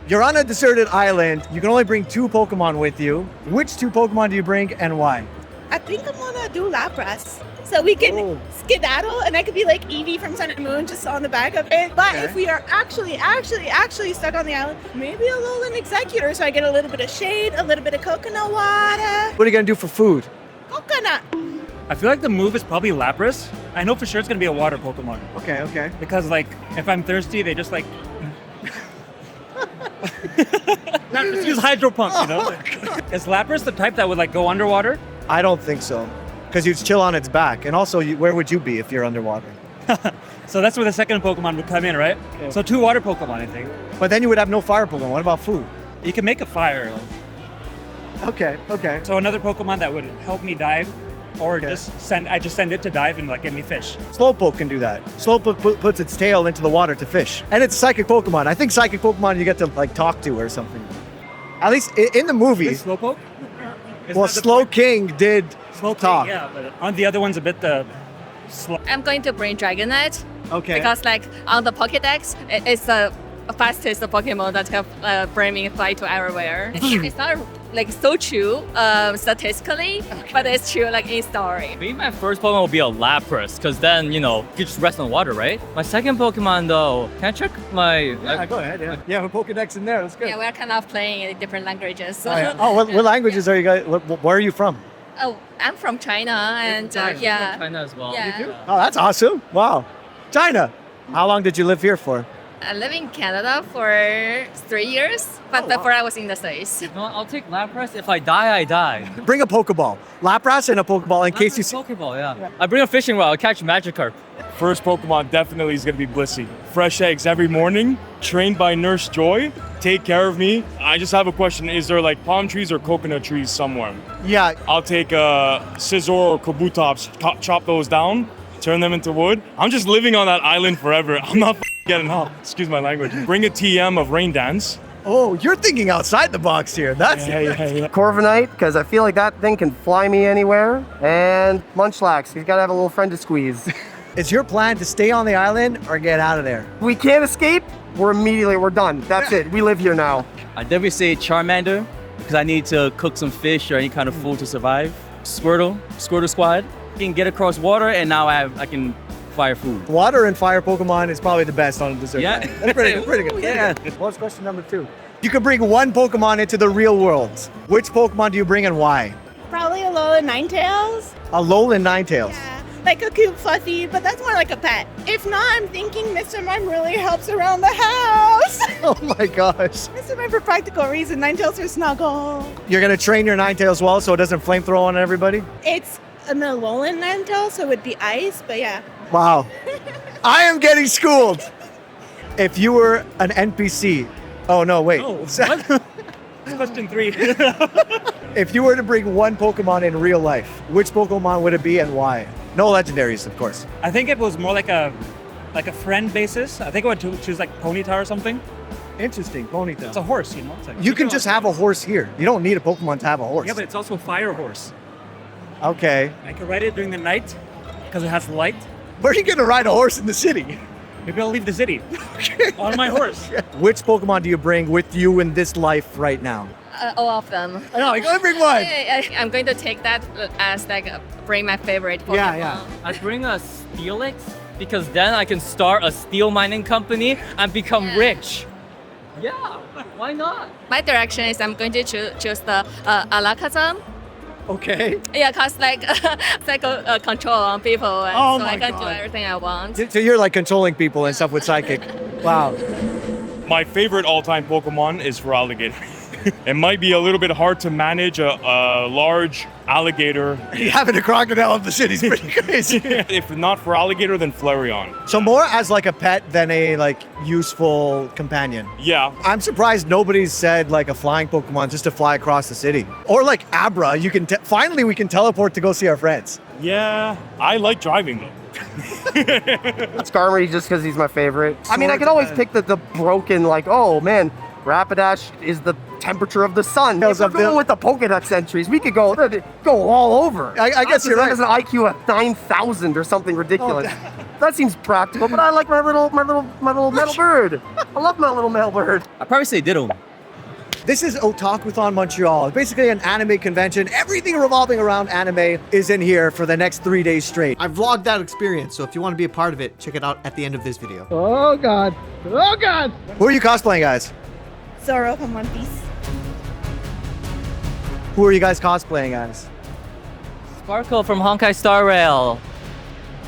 You're on a deserted island. You can only bring 2 Pokemon with you. Which 2 Pokemon do you bring and why? I think I'm gonna do Lapras. So we can skedaddle and I could be like Eevee from Sun and Moon just on the back of it. But if we are actually stuck on the island, maybe a Alolan Executor so I get a little bit of shade, a little bit of coconut water. What are you gonna do for food? Coconut. I feel like the move is probably Lapras. I know for sure it's gonna be a water Pokemon. Okay. Because like, if I'm thirsty, they just like... Just use Hydro Pump, you know? Is Lapras the type that would like go underwater? I don't think so. Because you'd chill on its back. And also, where would you be if you're underwater? So that's where the second Pokemon would come in, right? Okay. So 2 water Pokemon, I think. But then you would have no fire Pokemon. What about food? You can make a fire. Okay. So another Pokemon that would help me dive, or just send it to dive and like give me fish. Slowpoke can do that. Slowpoke puts its tail into the water to fish. And it's a psychic Pokemon. I think psychic Pokemon you get to like talk to or something. At least in the movie. Is Slowpoke? Well, Slow King did talk. Yeah, but on the other one's a bit slow. I'm going to bring Dragonite. Okay. Because like on the Pokédex, it's the fastest Pokemon that can bring me fly to everywhere. It's not like so true statistically, but it's true like in story. Maybe my first Pokemon will be a Lapras, because then, you know, you just rest on water, right? My second Pokemon, though, can I check my... Yeah, go ahead, yeah. Yeah, with Pokedex in there, that's good. Yeah, we're kind of playing in different languages. What languages are you guys, where are you from? Oh, I'm from China, and yeah. China as well. Yeah. You do? Oh, that's awesome. Wow. China. How long did you live here for? I live in Canada for 3 years, but before I was in the States. No, I'll take Lapras. If I die, I die. Bring a Pokeball. Lapras and a Pokeball in case you see. Pokeball, yeah. I bring a fishing rod. I'll catch Magikarp. First Pokemon definitely is going to be Blissey. Fresh eggs every morning, trained by Nurse Joy, take care of me. I just have a question. Is there like palm trees or coconut trees somewhere? Yeah. I'll take scissor or kabutops, chop those down, turn them into wood. I'm just living on that island forever. I'm not getting off. Excuse my language. Bring a TM of Rain Dance. Oh, you're thinking outside the box here. That's Yeah. Corviknight, because I feel like that thing can fly me anywhere. And Munchlax, he's got to have a little friend to squeeze. Is your plan to stay on the island or get out of there? We can't escape, we're done. That's it. We live here now. I definitely say Charmander, because I need to cook some fish or any kind of food to survive. Squirtle Squad. You can get across water, and now I can fire food. Water and fire Pokemon is probably the best on a dessert. Yeah. That's pretty good. Yeah. What's question number 2? You could bring 1 Pokemon into the real world. Which Pokemon do you bring and why? Probably a Alolan Ninetales. Alolan Ninetales. Yeah, like a cute fluffy, but that's more like a pet. If not, I'm thinking Mr. Mime really helps around the house. Oh my gosh. Mr. Mime for practical reason, Ninetales are snuggle. You're going to train your Ninetales well so it doesn't flamethrow on everybody? It's an Alolan Ninetale, so it would be ice, but yeah. Wow. I am getting schooled. If you were an NPC. Oh, no, wait. Oh, what? Question 3. If you were to bring 1 Pokemon in real life, which Pokemon would it be and why? No legendaries, of course. I think it was more like a friend basis. I think I would choose like Ponyta or something. Interesting, Ponyta. It's a horse, you know? It's like, You can just have a horse here. You don't need a Pokemon to have a horse. Yeah, but it's also a fire horse. Okay. I can ride it during the night because it has light. Where are you going to ride a horse in the city? Maybe I'll leave the city on my horse. Which Pokemon do you bring with you in this life right now? All of them. I know, you only bring one. I'm going to take that as like bring my favorite Pokemon. Yeah. I bring a Steelix, because then I can start a steel mining company and become rich. Yeah, why not? My direction is I'm going to choose the Alakazam. Okay. Yeah, cause like psycho control on people, and Oh so my I can do God. everything I want. So you're like controlling people and stuff with Psychic. Wow. My favorite all-time Pokemon is Feraligatr. It might be a little bit hard to manage a large alligator. Having a crocodile in the city is pretty crazy. If not Feraligatr, then Flareon. So more as like a pet than a like useful companion. Yeah. I'm surprised nobody's said like a flying Pokemon just to fly across the city. Or like Abra, you can finally we can teleport to go see our friends. Yeah, I like driving though. Skarmory just because he's my favorite. I mean, I can always pick the broken, like, oh man, Rapidash is the temperature of the sun. If we're going with the Pokedex entries, we could go all over. I guess you're right. That is an IQ of 9,000 or something ridiculous. That seems practical, but I like my little metal bird. I love my little metal bird. I'd probably say Ditto. This is Otakuthon Montreal. Basically an anime convention. Everything revolving around anime is in here for the next 3 days straight. I vlogged that experience, so if you want to be a part of it, check it out at the end of this video. Oh God. Oh God. Who are you cosplaying, guys? Zoro from One Piece. Who are you guys cosplaying as? Sparkle from Honkai Star Rail.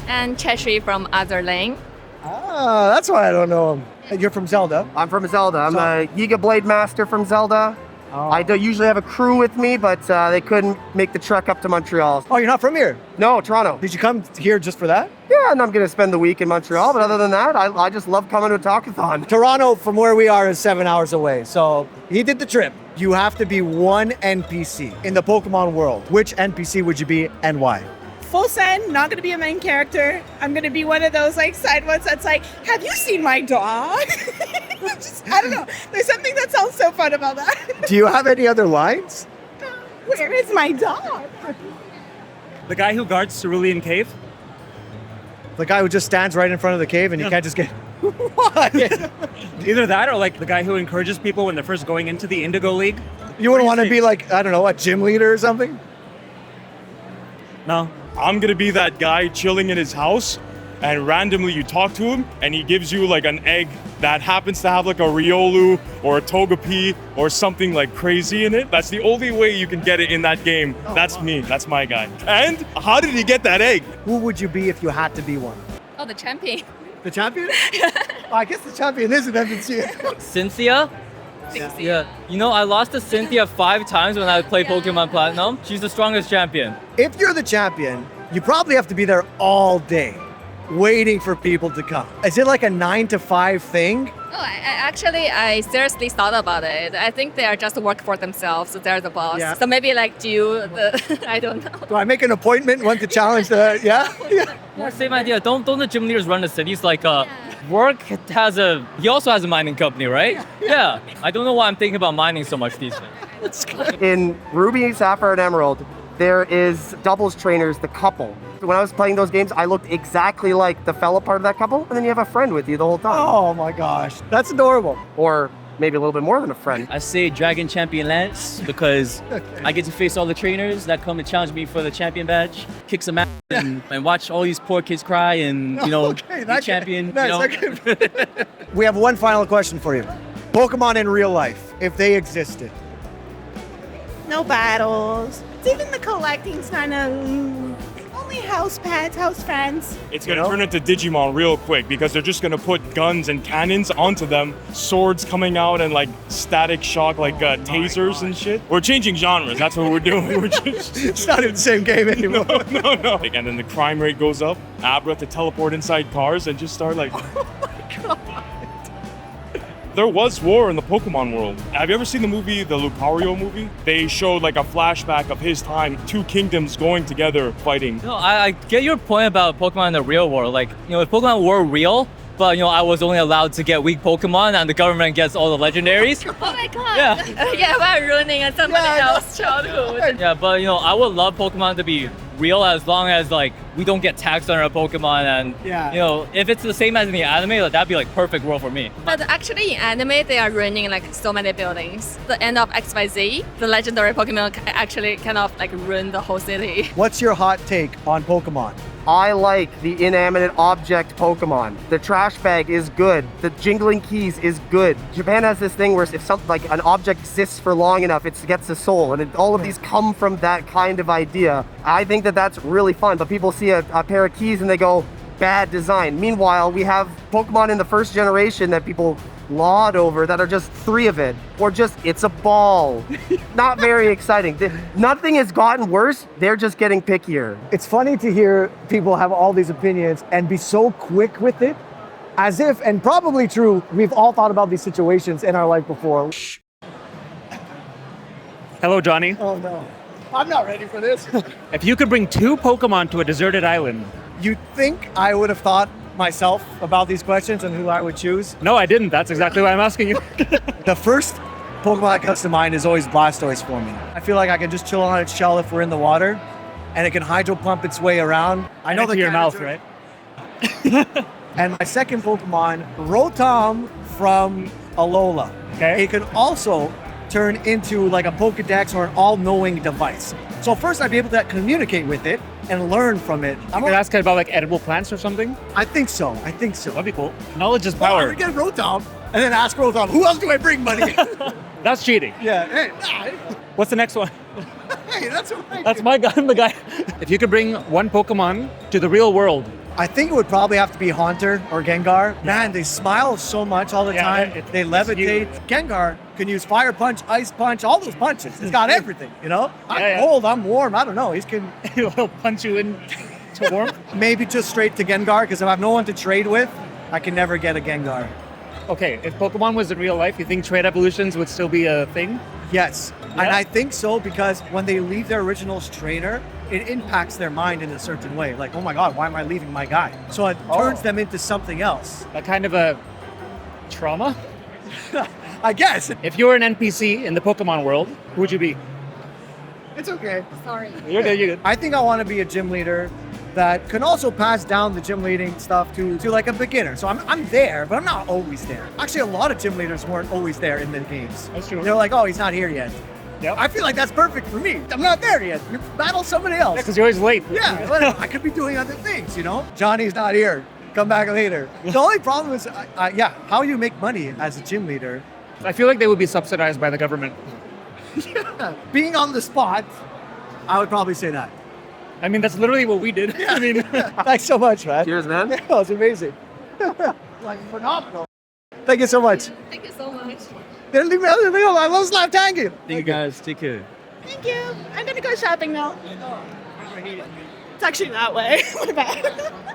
And Cheshi from Other Lane. Ah, that's why I don't know him. And you're from Zelda? I'm from Zelda. I'm a Yiga Blade Master from Zelda. Oh. I don't usually have a crew with me, but they couldn't make the trek up to Montreal. Oh, you're not from here? No, Toronto. Did you come here just for that? Yeah, and I'm going to spend the week in Montreal, but other than that, I just love coming to Otakuthon. Toronto, from where we are, is 7 hours away. So he did the trip. You have to be one NPC in the Pokemon world. Which NPC would you be and why? Full send, not gonna be a main character. I'm gonna be one of those like side ones that's like, have you seen my dog? I don't know. There's something that sounds so fun about that. Do you have any other lines? Where is my dog? The guy who guards Cerulean Cave. The guy who just stands right in front of the cave and you can't just get... What? Either that or like the guy who encourages people when they're first going into the Indigo League. You wouldn't want to be like, I don't know, a gym leader or something? No. I'm gonna be that guy chilling in his house, and randomly you talk to him, and he gives you like an egg that happens to have like a Riolu or a Togepi or something like crazy in it. That's the only way you can get it in that game. That's me. That's my guy. And how did he get that egg? Who would you be if you had to be one? Oh, the champion. The champion? I guess the champion is an NPC. Cynthia? Yeah. You know, I lost to Cynthia 5 times when I played Pokemon Platinum. She's the strongest champion. If you're the champion, you probably have to be there all day, waiting for people to come. Is it like a 9 to 5 thing? Oh, I seriously thought about it. I think they are just work for themselves. So they're the boss. Yeah. So maybe like do the, I don't know. Do I make an appointment, want to challenge the, yeah? Yeah, same idea. Don't the gym leaders run the cities? Like, Work he also has a mining company, right? Yeah. I don't know why I'm thinking about mining so much these days. In Ruby, Sapphire, and Emerald, there is doubles trainers, the couple. When I was playing those games, I looked exactly like the fella part of that couple, and then you have a friend with you the whole time. Oh my gosh, that's adorable. Or maybe a little bit more than a friend. I say Dragon Champion Lance because I get to face all the trainers that come and challenge me for the champion badge, kick some ass, and watch all these poor kids cry and, you know, be champion. Nice, you know? We have one final question for you. Pokemon in real life, if they existed. No battles. Even the collecting's kind of only house pets, house friends. It's gonna turn into Digimon real quick because they're just gonna put guns and cannons onto them, swords coming out and like static shock, like tasers and shit. We're changing genres. That's what we're doing. We're just It's not in the same game anymore. no. And then the crime rate goes up. Abra to teleport inside cars and just start like. There was war in the Pokemon world. Have you ever seen the movie, the Lucario movie? They showed like a flashback of his time, 2 kingdoms going together fighting. No, I get your point about Pokemon in the real world. Like, you know, if Pokemon were real, but, you know, I was only allowed to get weak Pokemon and the government gets all the legendaries. Oh my god. Yeah. Yeah, we're ruining somebody else's childhood. Yeah, but, you know, I would love Pokemon to be real as long as, like, we don't get taxed on our Pokemon and, you know, if it's the same as in the anime, like, that'd be, like, perfect world for me. But actually in anime, they are ruining like so many buildings. The end of XYZ, the legendary Pokemon actually kind of like ruin the whole city. What's your hot take on Pokemon? I like the inanimate object Pokemon. The trash bag is good. The jingling keys is good. Japan has this thing where if something like an object exists for long enough, it gets a soul, and all of these come from that kind of idea. I think that that's really fun, but people see a pair of keys and they go, bad design. Meanwhile, we have Pokemon in the first generation that people laud over that are just 3 of it, or just it's a ball. Not very exciting. Nothing has gotten worse. They're just getting pickier. It's funny to hear people have all these opinions and be so quick with it, as if, and probably true, we've all thought about these situations in our life before. Hello, Johnny. Oh no, I'm not ready for this. If you could bring 2 Pokemon to a deserted island. You'd think I would have thought myself about these questions and who I would choose. No, I didn't. That's exactly why I'm asking you. The first Pokemon that comes to mind is always Blastoise for me. I feel like I can just chill on its shell if we're in the water, and it can hydro pump its way around. I know into your mouth, right? And my second Pokemon, Rotom from Alola. Okay. It can also turn into like a Pokedex or an all-knowing device. So first I'd be able to communicate with it and learn from it. You could ask it about like edible plants or something. I think so. That'd be cool. Knowledge is I power. would get Rotom and then ask Rotom, who else do I bring, buddy? That's cheating. Yeah. Hey, What's the next one? hey, that's what I That's do. my guy. I'm the guy. If you could bring one Pokemon to the real world, I think it would probably have to be Haunter or Gengar. Man, they smile so much all the Yeah, time. They levitate. Gengar can use Fire Punch, Ice Punch, all those punches. It's got everything, you know? I'm Yeah. cold, I'm warm, I don't know. He's can he'll punch you in to warmth. maybe just straight to Gengar, because if I have no one to trade with, I can never get a Gengar. Okay, if Pokemon was in real life, you think trade evolutions would still be a thing? Yes, Yeah? and I think so because when they leave their original trainer, it impacts their mind in a certain way. Like, oh my God, why am I leaving my guy? So it turns them into something else. A kind of a trauma? I guess. If you were an NPC in the Pokemon world, who would you be? It's okay. Sorry. You're good, you're good. I think I want to be a gym leader that can also pass down the gym leading stuff to like a beginner. So I'm there, but I'm not always there. Actually, a lot of gym leaders weren't always there in the games. That's true. They're like, oh, he's not here yet. Yep. I feel like that's perfect for me. I'm not there yet. You battle somebody else. Because you're always late. Yeah, I could be doing other things, you know? Johnny's not here. Come back later. The only problem is, how you make money as a gym leader. I feel like they would be subsidized by the government. Being on the spot, I would probably say that. I mean, that's literally what we did. I mean, Thanks so much, man. Cheers, man. That was amazing. Like, phenomenal. Thank you so much. Thank you so much. I love slap tanking. Thank you guys. Take care. Thank you. I'm gonna go shopping now. It's actually that way. My bad.